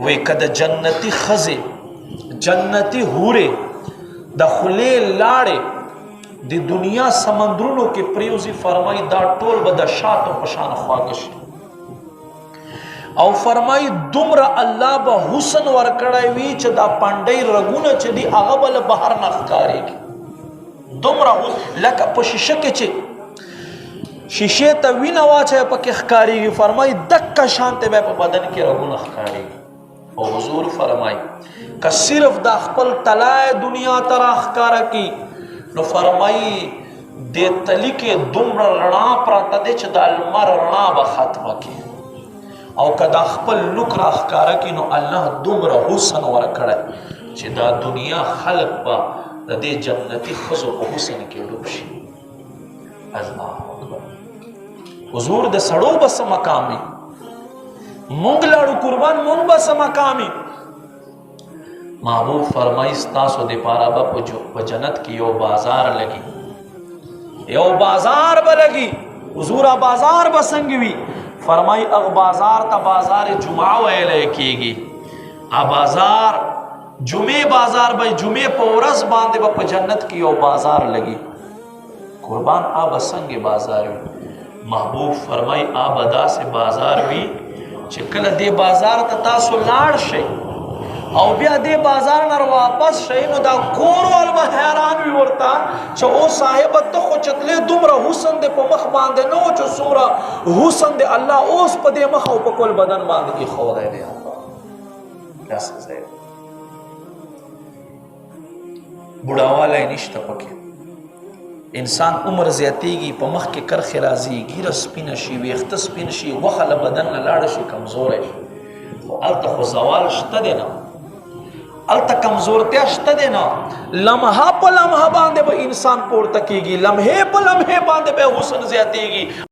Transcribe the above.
وی کد جنتی خزی جنتی حوره د خلی لاړې د دنیا سمندرونو کې پریوزی فرمای دا ټول به د شاتو پشان خواږه شي او فرمای دومره الله به حسن ورکړی وي چې دا پانډۍ رګونه چې دي هغه بل بهر نه ښکارېږي دومره لکه په شیشه کې چې شیشې ته وینه واچوي پکې ښکارېږي فرمای دکه شانته به په بدن کې رګونه ښکارېږي او حضور فرمای که صرف دا خپل طلای دنیا ته راښکاره کی نو فرمای دې تلی کې دومره رڼا پراته دی چې د لمر رڼا به ختمه کی او که دا خپل لوک راښکاره کی نو الله دومره حسن ورکړی چې دا دنیا خلق به د دې جنتي ښځو په حسن کې ډوب شي الله اکبر حضور د سړو به څه مقام وي مونږ لاړو قربان مونږ به څه مقام وي محبوب فرمائی ستاسو دے پارا با پا جنت کی یو بازار لگی یو بازار با لگی حضورا بازار با سنگوی فرمائی اغ بازار تا بازار جمعہ ویلے کی گی آ بازار جمعہ بازار با جمعہ پا ورس باندے با پا جنت کی یو بازار لگی قربان آب سنگ بازار وی محبوب فرمائی آب دا سے بازار وی چکل دے بازار تا تاسو لاړ شئی او بیا دې بازار نه واپس شئ نو دا کور وال به حیران وي ورته چې او صاحب ته خو چتلې دومره حسن دې په مخ باندې نه و چې څومره حسن دې الله اوس په دې مخ او په کول بدن باندې ایښودی دی داسې ځای بوډاوالی نشته پکې انسان عمر زیاتیږي په مخ کې کرښې راځي ږیره سپینه شي ویښته سپین شي غوښه له بدن نه لاړه شي کمزوری شي خو هلته خو زوال شته دی نه التا کمزورتیا شته دی نه لمحه په لمحه باندې به انسان پورته کیږي لمحه په لمحه باندې به حسن زیاتیږي